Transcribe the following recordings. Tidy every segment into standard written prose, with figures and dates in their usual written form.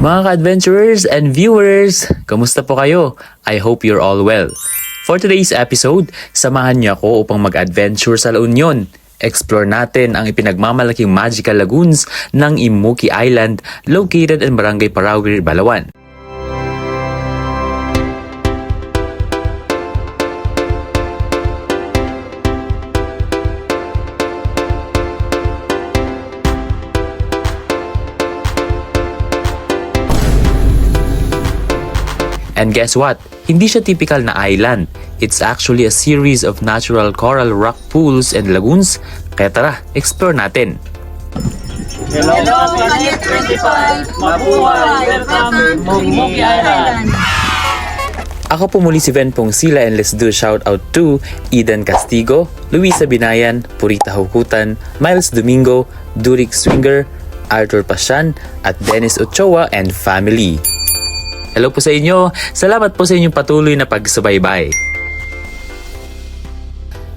Mga ka-adventurers and viewers, kamusta po kayo? I hope you're all well. For today's episode, samahan niyo ako upang mag-adventure sa La Union. Explore natin ang ipinagmamalaking magical lagoons ng Imuki Island located in Barangay Parawir, Balawan. And guess what? Hindi siya typical na island. It's actually a series of natural coral rock pools and lagoons. Kaya tara, explore natin. Hello, Planet 25! Mabuhay! Welcome to Imuki Island! Ako po muli si Ven Pongsila and let's do a shout out to Eden Castigo, Luisa Binayan, Purita Hukutan, Miles Domingo, Durik Swinger, Arthur Pasyan, at Dennis Ochoa and family. Hello po sa inyo. Salamat po sa inyong patuloy na pagsubaybay.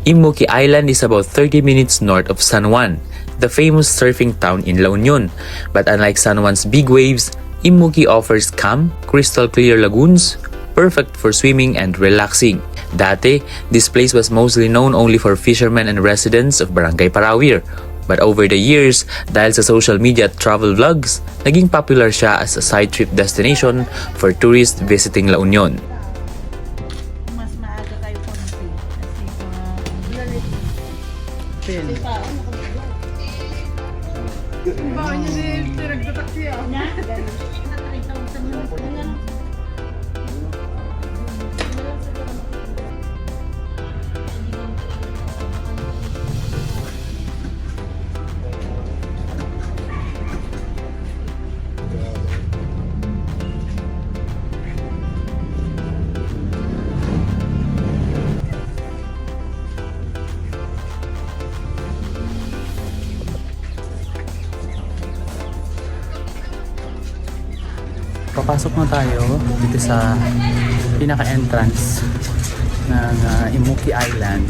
Imuki Island is about 30 minutes north of San Juan, the famous surfing town in La Union. But unlike San Juan's big waves, Imuki offers calm, crystal clear lagoons, perfect for swimming and relaxing. Dati, this place was mostly known only for fishermen and residents of Barangay Parawir. But over the years, dahil sa social media at travel vlogs, naging popular siya as a side trip destination for tourists visiting La Union. Mas maaga kayo konti Papasok na tayo dito sa pinaka-entrance ng Imuki Island.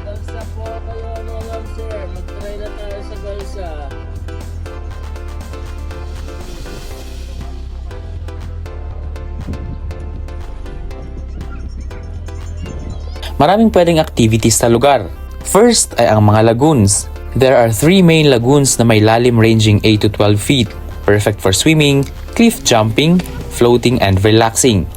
Balsa po kayo ngayon, sir. Mag-try na tayo sa balsa. Maraming pwedeng activities sa lugar. First ay ang mga lagoons. There are 3 main lagoons na may lalim ranging 8 to 12 feet. Perfect for swimming, cliff jumping, floating, and relaxing.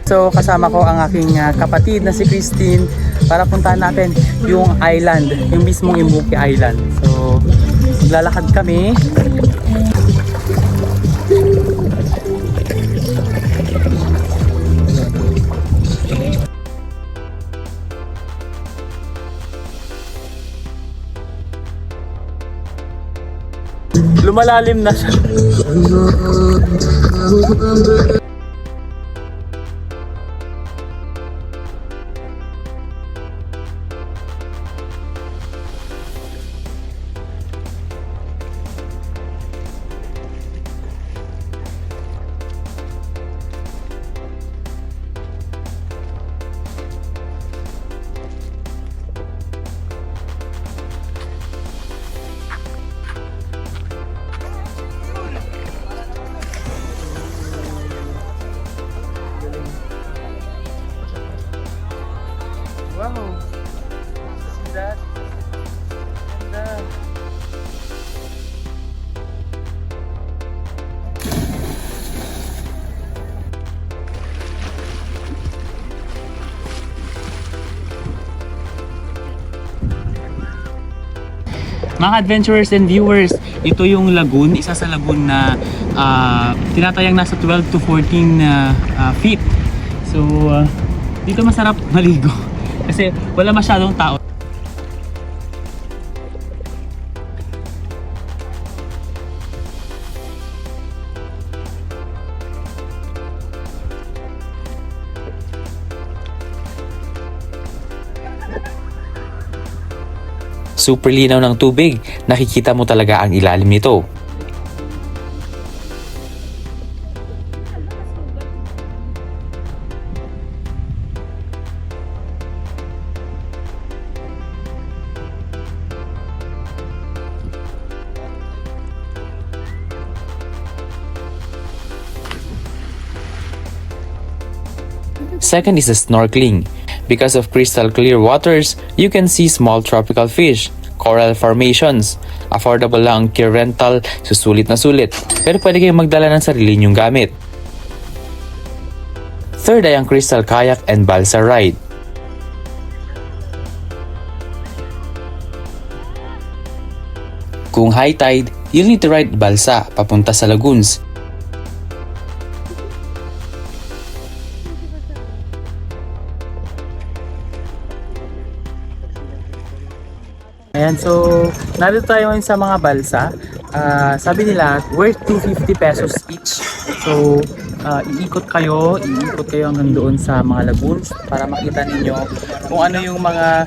So kasama ko ang aking kapatid na si Christine para puntahan natin yung island, yung mismong Imuki Island. So maglalakad kami. Lumalalim na siya. Wow! See that? Ganda! Mga adventurers and viewers, ito yung lagoon, isa sa lagoon na tinatayang nasa 12 to 14 feet. So, dito masarap maligo kasi wala masyadong tao. Super linaw ng tubig, nakikita mo talaga ang ilalim nito. Second is the snorkeling. Because of crystal clear waters, you can see small tropical fish, coral formations. Affordable lang ang gear rental, susulit na sulit. Pero pwede kayong magdala ng sarili niyong gamit. Third ay ang crystal kayak and balsa ride. Kung high tide, you'll need to ride balsa papunta sa lagoons. Ayan, so narito tayo ngayon sa mga balsa. Sabi nila, worth 250 pesos each. So, iikot kayo hanggang doon sa mga lagoons para makita ninyo kung ano yung mga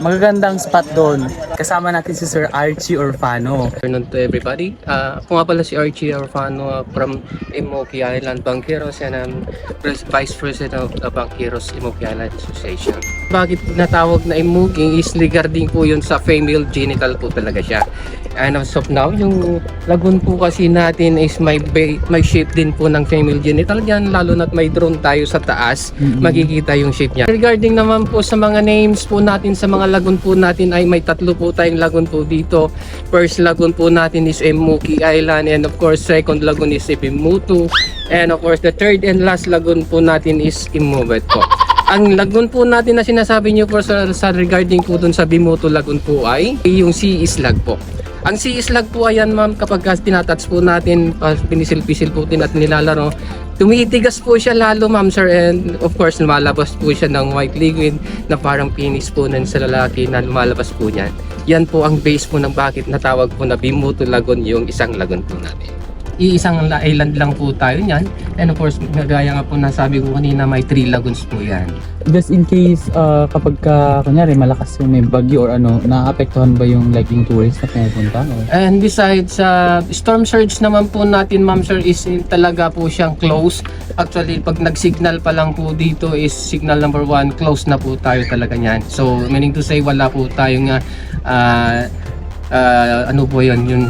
magagandang spot doon. Kasama natin si Sir Archie Orfano. Good afternoon to everybody. Ako nga pala si Archie Orfano from Imoki Island Banqueros and I'm Vice President of Banqueros Imoki Island Association. Bakit natawag na Imoki is regarding po yun sa female genital po talaga siya. And as of now, yung lagoon po kasi natin is may shape din po ng female genital yan, lalo na't may drone tayo sa taas, makikita yung shape niya. Regarding naman po sa mga names po natin sa mga lagoon po natin ay may tatlo po tayong lagoon po dito. First lagoon po natin is Imoki Island and of course second lagoon is Ibimutu and of course the third and last lagoon po natin is Imubet po. Ang lagoon po natin na sinasabi niyo po sa regarding po dun sa Bimutu Lagoon po ay yung sea islag po. Ang sea islag po ayan ma'am, kapag tinatouch po natin, pinisil-pisil po din at nilalaro, tumitigas po siya lalo ma'am sir, and of course lumalabas po siya ng white liquid na parang penis po nun sa lalaki na lumalabas po niyan. Yan po ang base po ng bakit natawag po na Bimutu Lagoon yung isang lagoon po natin. Iisang island lang po tayo niyan, and of course gaya nga po nasabi ko kanina, may 3 lagoons po yan. Just in case kapag kunyari malakas yung may bagyo or ano, naapektuhan ba yung like yung tourist na pumupunta? Or? And besides storm surge naman po natin ma'am sir is talaga po siyang close. Actually pag nag-signal pa lang po dito is signal number 1, close na po tayo talaga niyan. So meaning to say wala po tayong ano po yun, yung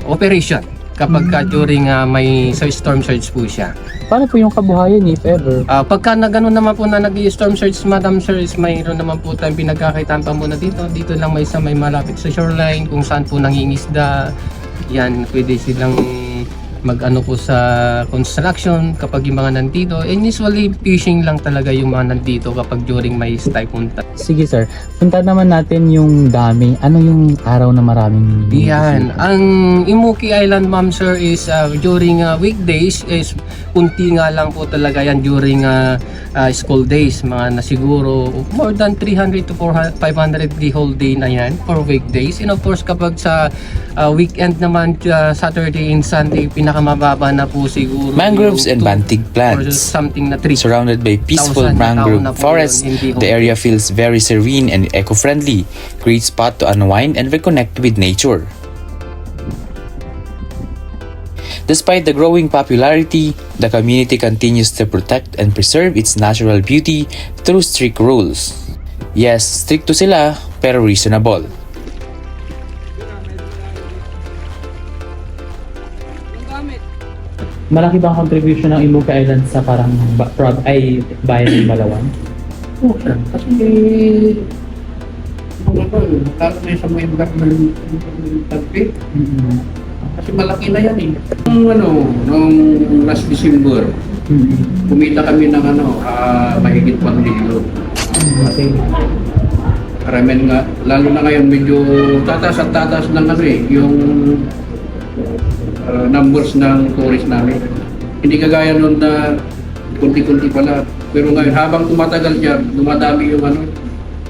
operation kapag during may storm surge po siya. Paano po yung kabuhayan if ever? Pagka na gano'n naman po na nag-storm surge madam sir is mayroon naman po tayong pinagkakaitan pa muna dito. Dito lang may malapit sa shoreline kung saan po nangingisda. Yan, pwede silang mag-ano po sa construction kapag yung mga nandito. And usually fishing lang talaga yung mga nandito kapag during may typhoon. Sige sir, punta naman natin yung dami. Ano yung araw na maraming Yan, ang Imoki Island ma'am sir is during weekdays is kunti nga lang po talaga yan during school days. Mga na siguro more than 300 to 500 the whole day na yan for weekdays. And of course kapag sa weekend naman, Saturday and Sunday, pinakamababa na po siguro Mangroves and bantig or plants. something na 3. Surrounded by peaceful 1,000 mangrove na po forests, yun, hindi the area feels very serene and eco-friendly. Great spot to unwind and reconnect with nature. Despite the growing popularity, the community continues to protect and preserve its natural beauty through strict rules. Yes, stricto sila, pero reasonable. Malaki ba ang contribution ng Imoki Island sa parang bayan ng Balawan? Oo, sir. Kasi lalo na sa may lugar ng tagpi. Kasi malaki na yan eh. Nung last December, kumita kami ng mahigit 1 million. Okay. Karamihan nga, lalo na ngayon medyo tataas at tataas ng yung numbers ng tourist namin. Hindi kagaya nun na kunti-kunti pala. Pero ngayon, habang tumatagal siya, dumadami yung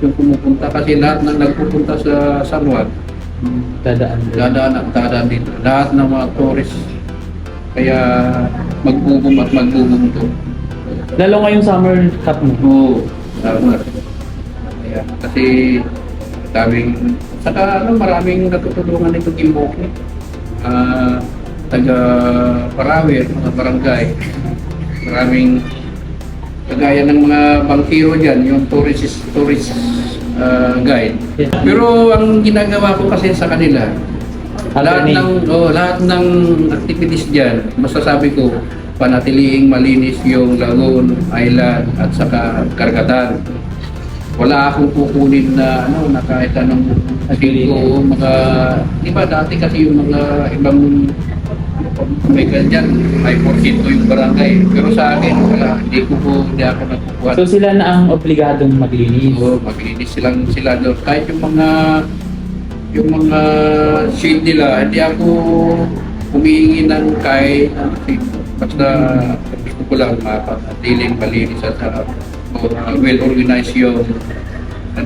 yung pumupunta. Kasi lahat ng nagpupunta sa San Juan, dadaan dito. Lahat ng mga tourist. Kaya magbubong at magbubong to. Lalo ngayong summer cut mo. Oo, tama. Kaya, kasi daming, saka maraming natutulungan nito Immoki. Taga Parawi at mga barangay. Maraming kagaya ng mga bangkiro dyan, yung tourist guide. Pero ang ginagawa ko kasi sa kanila, lahat ng activities dyan, masasabi ko, panatiliing malinis yung lagoon, island, at saka karagatan. Wala akong kukunin na kahit anong ko, di ba dati kasi yung mga ibang may ganyan, may porsyento yung barangay. Pero sa akin, wala, hindi ako nagkukuha. So sila na ang obligadong maglinis? Oo, maglinis sila doon. Kahit yung mga shade nila, hindi ako humihingi ng kahit basta gusto ko lang mapatiling malinis at well-organized yung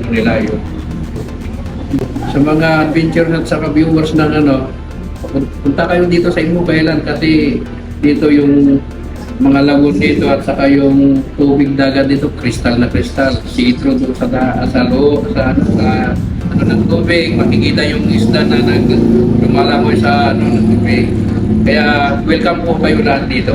nila yun. Sa mga adventures at saka viewers ng punta kayo dito sa Immoki Island kasi dito yung mga lagoon dito at saka yung tubig dagat dito, kristal na kristal. See-through doon sa loob, sa ng tubig, makikita yung isda na lumalangoy sa ng tubig. Kaya welcome po kayo lahat dito.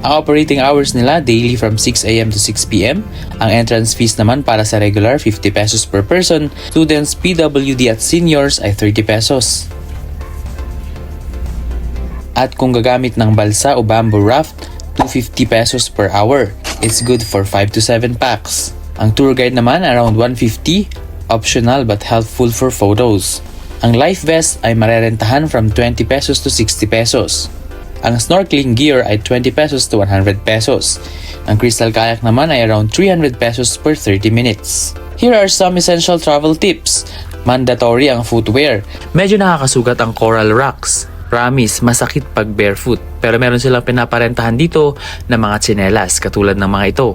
Ang operating hours nila daily from 6 AM to 6 PM. Ang entrance fees naman para sa regular 50 pesos per person. Students, PWD at seniors ay 30 pesos. At kung gagamit ng balsa o bamboo raft, 250 pesos per hour. It's good for 5 to 7 packs. Ang tour guide naman around 150, optional but helpful for photos. Ang life vest ay marerentahan from 20 pesos to 60 pesos. Ang snorkeling gear ay 20 pesos to 100 pesos. Ang crystal kayak naman ay around 300 pesos per 30 minutes. Here are some essential travel tips. Mandatory ang footwear. Medyo nakakasugat ang coral rocks. Promise, masakit pag barefoot. Pero meron silang pinaparentahan dito na mga tsinelas katulad ng mga ito.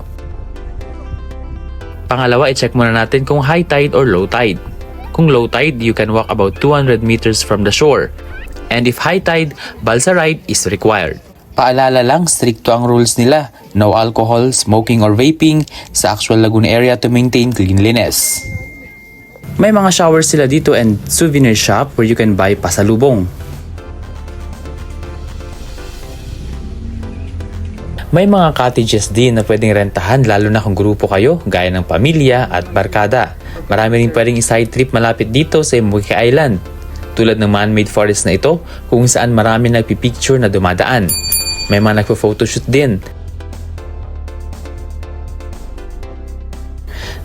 Pangalawa, i-check muna natin kung high tide or low tide. Kung low tide, you can walk about 200 meters from the shore. And if high tide, balsa ride is required. Paalala lang, stricto ang rules nila. No alcohol, smoking or vaping sa actual lagoon area to maintain cleanliness. May mga showers sila dito and souvenir shop where you can buy pasalubong. May mga cottages din na pwedeng rentahan lalo na kung grupo kayo gaya ng pamilya at barkada. Marami rin pwedeng side trip malapit dito sa Immoki Island. Tulad ng man-made forest na ito kung saan marami nagpipicture na dumadaan. May mga nagpo-photoshoot din.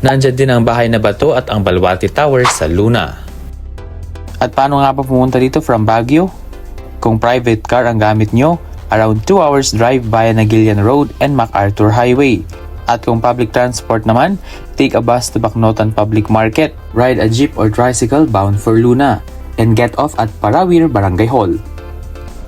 Nandyan din ang bahay na bato at ang Balwarte Tower sa Luna. At paano nga pa pumunta dito from Baguio? Kung private car ang gamit nyo, around 2 hours drive via Nagilian Road and MacArthur Highway. At kung public transport naman, take a bus to Bacnotan Public Market, ride a jeep or tricycle bound for Luna, and get off at Parawir Barangay Hall.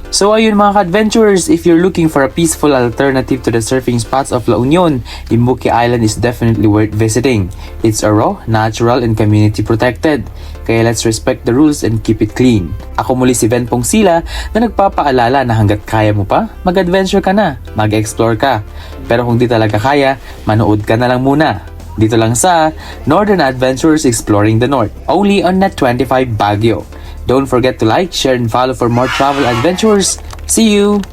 So ayun mga ka-adventurers, if you're looking for a peaceful alternative to the surfing spots of La Union, Immoki Island is definitely worth visiting. It's a raw, natural, and community protected. Kaya let's respect the rules and keep it clean. Ako muli si Ven Pongsila na nagpapaalala na hanggat kaya mo pa, mag-adventure ka na, mag-explore ka. Pero kung di talaga kaya, manood ka na lang muna. Dito lang sa Northern Adventurers Exploring the North, only on Net 25 Baguio. Don't forget to like, share, and follow for more travel adventures. See you!